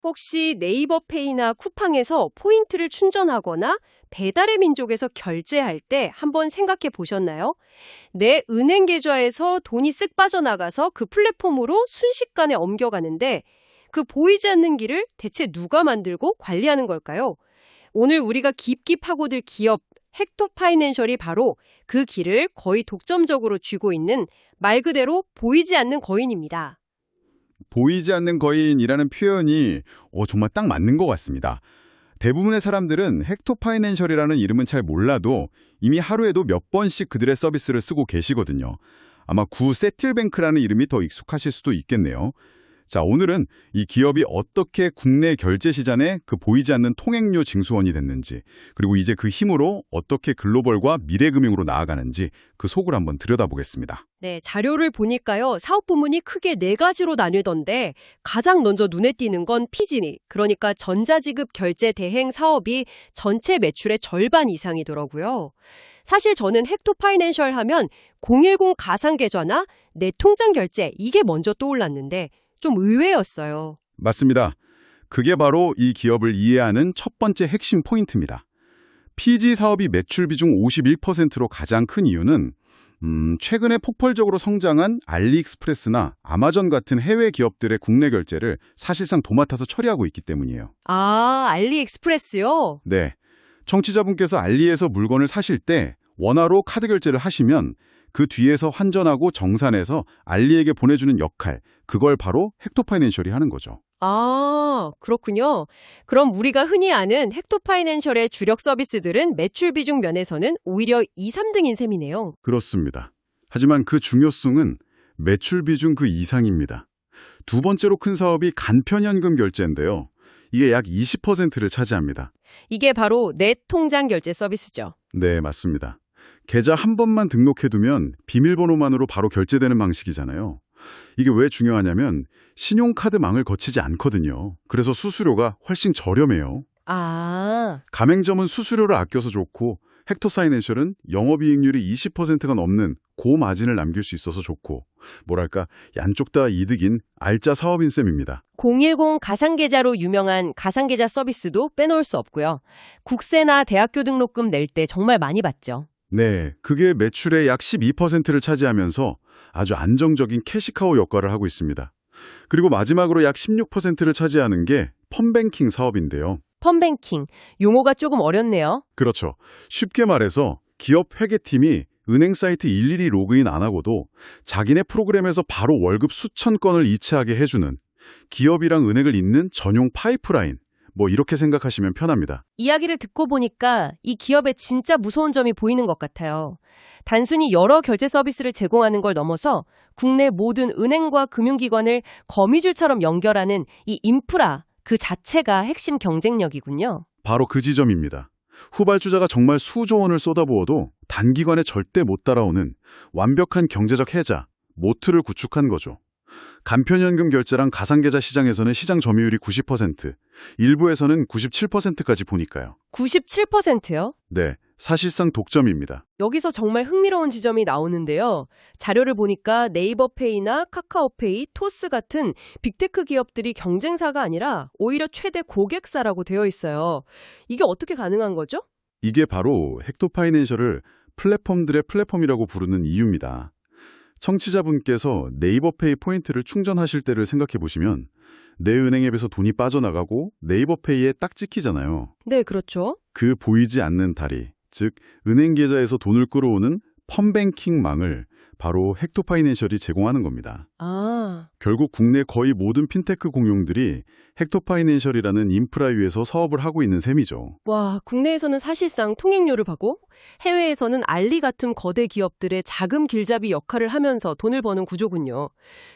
혹시 네이버페이나 쿠팡에서 포인트를 충전하거나 배달의 민족에서 결제할 때 한번 생각해 보셨나요? 내 은행 계좌에서 돈이 쓱 빠져나가서 그 플랫폼으로 순식간에 옮겨가는데 그 보이지 않는 길을 대체 누가 만들고 관리하는 걸까요? 오늘 우리가 깊이 파고들 기업 헥토파이낸셜이 바로 그 길을 거의 독점적으로 쥐고 있는 말 그대로 보이지 않는 거인입니다. 보이지 않는 거인이라는 표현이 정말 딱 맞는 것 같습니다. 대부분의 사람들은 헥토파이낸셜이라는 이름은 잘 몰라도 이미 하루에도 몇 번씩 그들의 서비스를 쓰고 계시거든요. 아마 구 세틀뱅크라는 이름이 더 익숙하실 수도 있겠네요. 자, 오늘은 이 기업이 어떻게 국내 결제 시장에 그 보이지 않는 통행료 징수원이 됐는지, 그리고 이제 그 힘으로 어떻게 글로벌과 미래금융으로 나아가는지 그 속을 한번 들여다보겠습니다. 네, 자료를 보니까요. 사업 부문이 크게 4가지로 나뉘던데 가장 먼저 눈에 띄는 건 피지니, 그러니까 전자지급 결제 대행 사업이 전체 매출의 절반 이상이더라고요. 사실 저는 헥토파이낸셜 하면 010 가상계좌나 내 통장 결제 이게 먼저 떠올랐는데 좀 의외였어요. 맞습니다. 그게 바로 이 기업을 이해하는 첫 번째 핵심 포인트입니다. PG 사업이 매출 비중 51%로 가장 큰 이유는 최근에 폭발적으로 성장한 알리익스프레스나 아마존 같은 해외 기업들의 국내 결제를 사실상 도맡아서 처리하고 있기 때문이에요. 아, 알리익스프레스요? 네. 청취자분께서 알리에서 물건을 사실 때 원화로 카드 결제를 하시면 그 뒤에서 환전하고 정산해서 알리에게 보내주는 역할, 그걸 바로 헥토파이낸셜이 하는 거죠. 아, 그렇군요. 그럼 우리가 흔히 아는 헥토파이낸셜의 주력 서비스들은 매출 비중 면에서는 오히려 2, 3등인 셈이네요. 그렇습니다. 하지만 그 중요성은 매출 비중 그 이상입니다. 두 번째로 큰 사업이 간편현금 결제인데요. 이게 약 20%를 차지합니다. 이게 바로 내 통장 결제 서비스죠. 네, 맞습니다. 계좌 한 번만 등록해두면 비밀번호만으로 바로 결제되는 방식이잖아요. 이게 왜 중요하냐면 신용카드망을 거치지 않거든요. 그래서 수수료가 훨씬 저렴해요. 아, 가맹점은 수수료를 아껴서 좋고 헥토파이낸셜은 영업이익률이 20%가 넘는 고마진을 남길 수 있어서 좋고 뭐랄까 양쪽 다 이득인 알짜 사업인 셈입니다. 010 가상계좌로 유명한 가상계좌 서비스도 빼놓을 수 없고요. 국세나 대학교 등록금 낼 때 정말 많이 받죠. 네, 그게 매출의 약 12%를 차지하면서 아주 안정적인 캐시카우 역할을 하고 있습니다. 그리고 마지막으로 약 16%를 차지하는 게 펀뱅킹 사업인데요. 펀뱅킹, 용어가 조금 어렵네요. 그렇죠. 쉽게 말해서 기업 회계팀이 은행 사이트 일일이 로그인 안 하고도 자기네 프로그램에서 바로 월급 수천 건을 이체하게 해주는 기업이랑 은행을 잇는 전용 파이프라인, 뭐 이렇게 생각하시면 편합니다. 이야기를 듣고 보니까 이 기업의 진짜 무서운 점이 보이는 것 같아요. 단순히 여러 결제 서비스를 제공하는 걸 넘어서 국내 모든 은행과 금융기관을 거미줄처럼 연결하는 이 인프라 그 자체가 핵심 경쟁력이군요. 바로 그 지점입니다. 후발주자가 정말 수조 원을 쏟아부어도 단기간에 절대 못 따라오는 완벽한 경제적 해자, 모트를 구축한 거죠. 간편현금 결제랑 가상계좌 시장에서는 시장 점유율이 90%, 일부에서는 97%까지 보니까요. 97%요? 네, 사실상 독점입니다. 여기서 정말 흥미로운 지점이 나오는데요. 자료를 보니까 네이버페이나 카카오페이, 토스 같은 빅테크 기업들이 경쟁사가 아니라 오히려 최대 고객사라고 되어 있어요. 이게 어떻게 가능한 거죠? 이게 바로 헥토파이낸셜을 플랫폼들의 플랫폼이라고 부르는 이유입니다. 청취자분께서 네이버페이 포인트를 충전하실 때를 생각해 보시면 내 은행 앱에서 돈이 빠져나가고 네이버페이에 딱 찍히잖아요. 네, 그렇죠. 그 보이지 않는 다리, 즉 은행 계좌에서 돈을 끌어오는 펀뱅킹망을 바로 헥토파이낸셜이 제공하는 겁니다. 아, 결국 국내 거의 모든 핀테크 공룡들이 헥토파이낸셜이라는 인프라 위에서 사업을 하고 있는 셈이죠. 와, 국내에서는 사실상 통행료를 받고 해외에서는 알리 같은 거대 기업들의 자금 길잡이 역할을 하면서 돈을 버는 구조군요.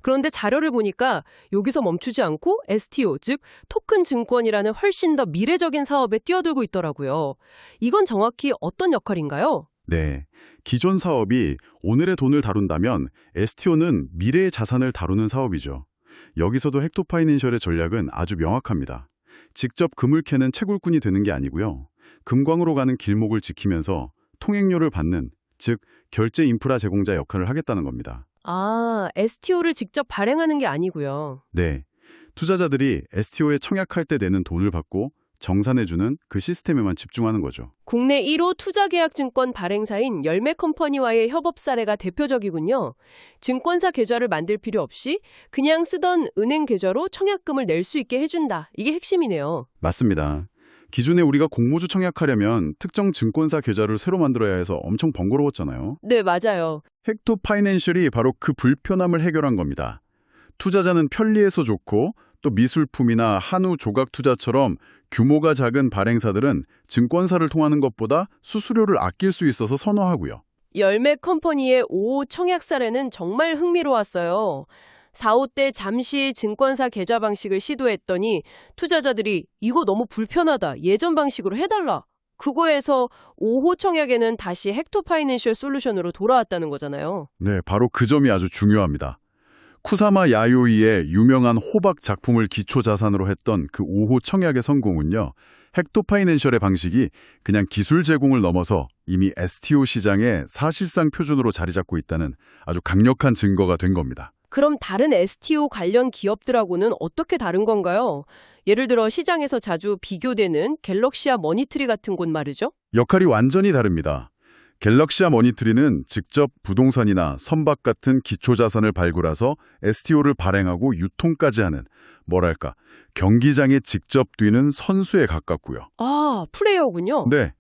그런데 자료를 보니까 여기서 멈추지 않고 STO, 즉 토큰 증권이라는 훨씬 더 미래적인 사업에 뛰어들고 있더라고요. 이건 정확히 어떤 역할인가요? 네, 기존 사업이 오늘의 돈을 다룬다면 STO는 미래의 자산을 다루는 사업이죠. 여기서도 헥토파이낸셜의 전략은 아주 명확합니다. 직접 금을 캐는 채굴꾼이 되는 게 아니고요. 금광으로 가는 길목을 지키면서 통행료를 받는, 즉 결제 인프라 제공자 역할을 하겠다는 겁니다. 아, STO를 직접 발행하는 게 아니고요. 네, 투자자들이 STO에 청약할 때 내는 돈을 받고 정산해주는 그 시스템에만 집중하는 거죠. 국내 1호 투자계약증권 발행사인 열매컴퍼니와의 협업 사례가 대표적이군요. 증권사 계좌를 만들 필요 없이 그냥 쓰던 은행 계좌로 청약금을 낼 수 있게 해준다. 이게 핵심이네요. 맞습니다. 기존에 우리가 공모주 청약하려면 특정 증권사 계좌를 새로 만들어야 해서 엄청 번거로웠잖아요. 네, 맞아요. 헥토 파이낸셜이 바로 그 불편함을 해결한 겁니다. 투자자는 편리해서 좋고 또 미술품이나 한우 조각 투자처럼 규모가 작은 발행사들은 증권사를 통하는 것보다 수수료를 아낄 수 있어서 선호하고요. 열매컴퍼니의 5호 청약 사례는 정말 흥미로웠어요. 4호 때 잠시 증권사 계좌 방식을 시도했더니 투자자들이 이거 너무 불편하다. 예전 방식으로 해달라. 그거에서 5호 청약에는 다시 헥토 파이낸셜 솔루션으로 돌아왔다는 거잖아요. 네, 바로 그 점이 아주 중요합니다. 쿠사마 야요이의 유명한 호박 작품을 기초 자산으로 했던 그 5호 청약의 성공은요. 헥토 파이낸셜의 방식이 그냥 기술 제공을 넘어서 이미 STO 시장에 사실상 표준으로 자리 잡고 있다는 아주 강력한 증거가 된 겁니다. 그럼 다른 STO 관련 기업들하고는 어떻게 다른 건가요? 예를 들어 시장에서 자주 비교되는 갤럭시와 머니트리 같은 곳 말이죠. 역할이 완전히 다릅니다. 갤럭시와 머니트리는 직접 부동산이나 선박 같은 기초자산을 발굴해서 STO를 발행하고 유통까지 하는 뭐랄까 경기장에 직접 뛰는 선수에 가깝고요. 아, 플레이어군요. 네.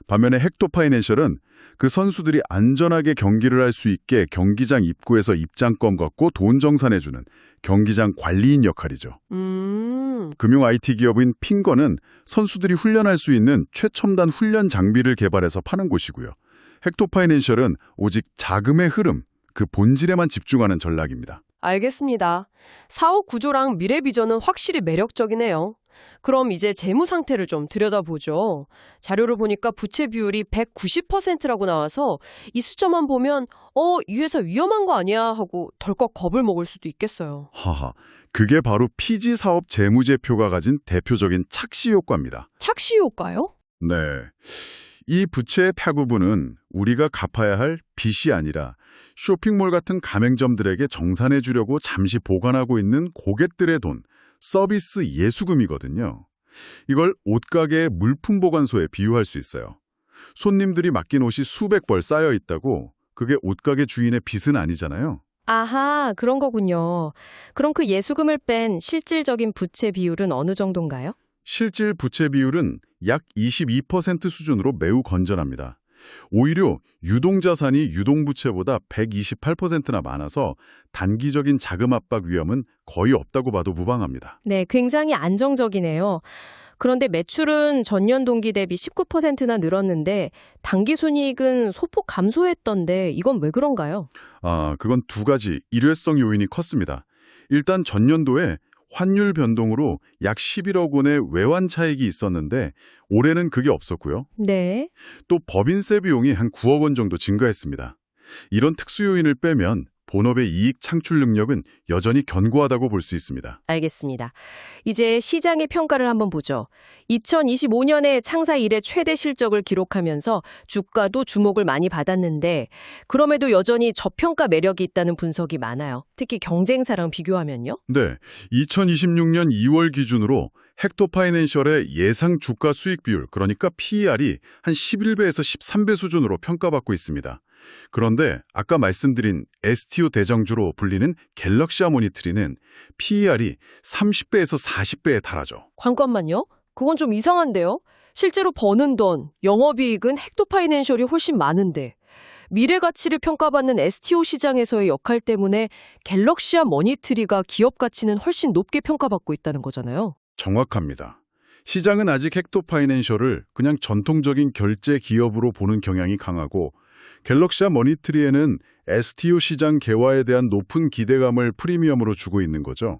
반면에 헥토 파이낸셜은 그 선수들이 안전하게 경기를 할 수 있게 경기장 입구에서 입장권 갖고 돈 정산해주는 경기장 관리인 역할이죠. 금융 IT 기업인 핑거는 선수들이 훈련할 수 있는 최첨단 훈련 장비를 개발해서 파는 곳이고요. 헥토 파이낸셜은 오직 자금의 흐름, 그 본질에만 집중하는 전략입니다. 알겠습니다. 사업 구조랑 미래 비전은 확실히 매력적이네요. 그럼 이제 재무 상태를 좀 들여다보죠. 자료를 보니까 부채 비율이 190%라고 나와서 이 숫자만 보면 이 회사 위험한 거 아니야 하고 덜컥 겁을 먹을 수도 있겠어요. 하하, 그게 바로 피지 사업 재무제표가 가진 대표적인 착시 효과입니다. 착시 효과요? 네. 이 부채의 파구분은 우리가 갚아야 할 빚이 아니라 쇼핑몰 같은 가맹점들에게 정산해 주려고 잠시 보관하고 있는 고객들의 돈, 서비스 예수금이거든요. 이걸 옷가게의 물품 보관소에 비유할 수 있어요. 손님들이 맡긴 옷이 수백 벌 쌓여 있다고 그게 옷가게 주인의 빚은 아니잖아요. 아하, 그런 거군요. 그럼 그 예수금을 뺀 실질적인 부채 비율은 어느 정도인가요? 실질 부채 비율은 약 22% 수준으로 매우 건전합니다. 오히려 유동자산이 유동부채보다 128%나 많아서 단기적인 자금 압박 위험은 거의 없다고 봐도 무방합니다. 네, 굉장히 안정적이네요. 그런데 매출은 전년 동기 대비 19%나 늘었는데 당기 순이익은 소폭 감소했던데 이건 왜 그런가요? 그건 두 가지 일회성 요인이 컸습니다. 일단 전년도에 환율 변동으로 약 11억 원의 외환 차익이 있었는데 올해는 그게 없었고요. 네. 또 법인세 비용이 한 9억 원 정도 증가했습니다. 이런 특수 요인을 빼면 본업의 이익 창출 능력은 여전히 견고하다고 볼 수 있습니다. 알겠습니다. 이제 시장의 평가를 한번 보죠. 2025년에 창사 이래 최대 실적을 기록하면서 주가도 주목을 많이 받았는데 그럼에도 여전히 저평가 매력이 있다는 분석이 많아요. 특히 경쟁사랑 비교하면요. 네, 2026년 2월 기준으로 헥토 파이낸셜의 예상 주가 수익 비율, 그러니까 PER이 한 11배에서 13배 수준으로 평가받고 있습니다. 그런데 아까 말씀드린 STO 대장주로 불리는 갤럭시와 모니터리는 PER이 30배에서 40배에 달하죠. 잠깐만요. 그건 좀 이상한데요. 실제로 버는 돈, 영업이익은 헥토 파이낸셜이 훨씬 많은데 미래 가치를 평가받는 STO 시장에서의 역할 때문에 갤럭시와 머니트리가 기업 가치는 훨씬 높게 평가받고 있다는 거잖아요. 정확합니다. 시장은 아직 헥토 파이낸셜을 그냥 전통적인 결제 기업으로 보는 경향이 강하고 갤럭시와 머니트리에는 STO 시장 개화에 대한 높은 기대감을 프리미엄으로 주고 있는 거죠.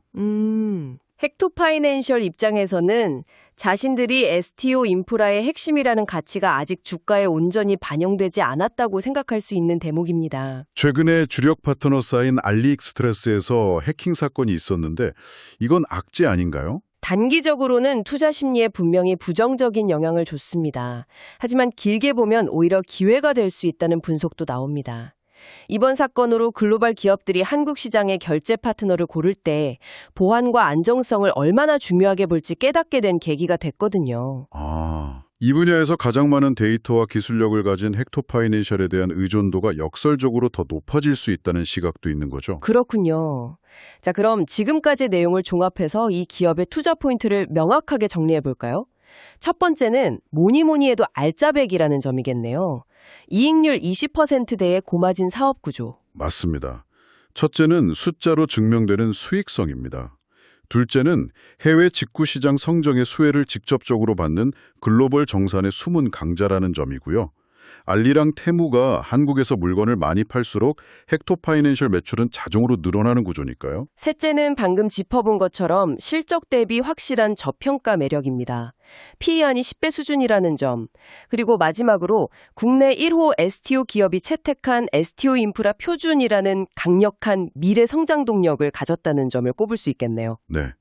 헥토 파이낸셜 입장에서는 자신들이 STO 인프라의 핵심이라는 가치가 아직 주가에 온전히 반영되지 않았다고 생각할 수 있는 대목입니다. 최근에 주력 파트너 사인 알리익스프레스에서 해킹 사건이 있었는데 이건 악재 아닌가요? 단기적으로는 투자 심리에 분명히 부정적인 영향을 줬습니다. 하지만 길게 보면 오히려 기회가 될 수 있다는 분석도 나옵니다. 이번 사건으로 글로벌 기업들이 한국 시장의 결제 파트너를 고를 때 보안과 안정성을 얼마나 중요하게 볼지 깨닫게 된 계기가 됐거든요. 이 분야에서 가장 많은 데이터와 기술력을 가진 헥토 파이낸셜에 대한 의존도가 역설적으로 더 높아질 수 있다는 시각도 있는 거죠. 그렇군요. 자, 그럼 지금까지의 내용을 종합해서 이 기업의 투자 포인트를 명확하게 정리해 볼까요? 첫 번째는 뭐니 해도 알짜배기라는 점이겠네요. 이익률 20%대의 고마진 사업 구조. 맞습니다. 첫째는 숫자로 증명되는 수익성입니다. 둘째는 해외 직구시장 성장의 수혜를 직접적으로 받는 글로벌 정산의 숨은 강자라는 점이고요. 알리랑 테무가 한국에서 물건을 많이 팔수록 헥토 파이낸셜 매출은 자동으로 늘어나는 구조니까요. 셋째는 방금 짚어본 것처럼 실적 대비 확실한 저평가 매력입니다. PE안이 10배 수준이라는 점. 그리고 마지막으로 국내 1호 STO 기업이 채택한 STO 인프라 표준이라는 강력한 미래 성장 동력을 가졌다는 점을 꼽을 수 있겠네요. 네,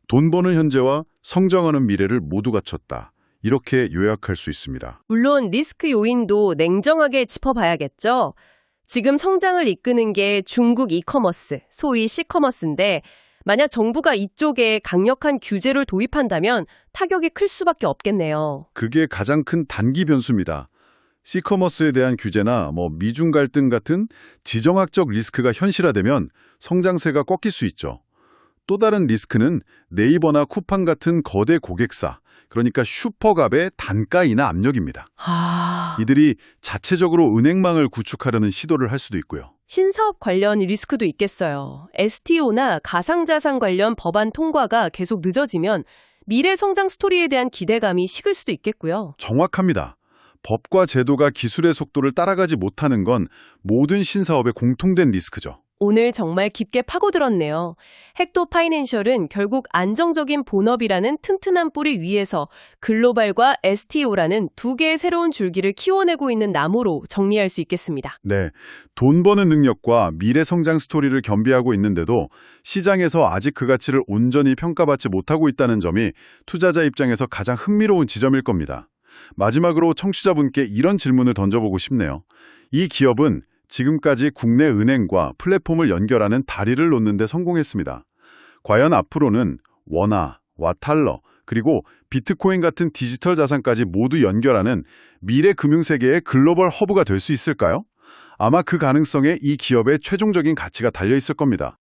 돈 버는 현재와 성장하는 미래를 모두 갖췄다. 이렇게 요약할 수 있습니다. 물론 리스크 요인도 냉정하게 짚어봐야겠죠. 지금 성장을 이끄는 게 중국 이커머스, 소위 C커머스인데 만약 정부가 이쪽에 강력한 규제를 도입한다면 타격이 클 수밖에 없겠네요. 그게 가장 큰 단기 변수입니다. C커머스에 대한 규제나 미중 갈등 같은 지정학적 리스크가 현실화되면 성장세가 꺾일 수 있죠. 또 다른 리스크는 네이버나 쿠팡 같은 거대 고객사, 그러니까 슈퍼갑의 단가이나 압력입니다. 이들이 자체적으로 은행망을 구축하려는 시도를 할 수도 있고요. 신사업 관련 리스크도 있겠어요. STO나 가상자산 관련 법안 통과가 계속 늦어지면 미래 성장 스토리에 대한 기대감이 식을 수도 있겠고요. 정확합니다. 법과 제도가 기술의 속도를 따라가지 못하는 건 모든 신사업의 공통된 리스크죠. 오늘 정말 깊게 파고들었네요. 헥토 파이낸셜은 결국 안정적인 본업이라는 튼튼한 뿌리 위에서 글로벌과 STO라는 두 개의 새로운 줄기를 키워내고 있는 나무로 정리할 수 있겠습니다. 네, 돈 버는 능력과 미래 성장 스토리를 겸비하고 있는데도 시장에서 아직 그 가치를 온전히 평가받지 못하고 있다는 점이 투자자 입장에서 가장 흥미로운 지점일 겁니다. 마지막으로 청취자분께 이런 질문을 던져보고 싶네요. 이 기업은 지금까지 국내 은행과 플랫폼을 연결하는 다리를 놓는 데 성공했습니다. 과연 앞으로는 원화, 와탈러, 그리고 비트코인 같은 디지털 자산까지 모두 연결하는 미래 금융세계의 글로벌 허브가 될 수 있을까요? 아마 그 가능성에 이 기업의 최종적인 가치가 달려 있을 겁니다.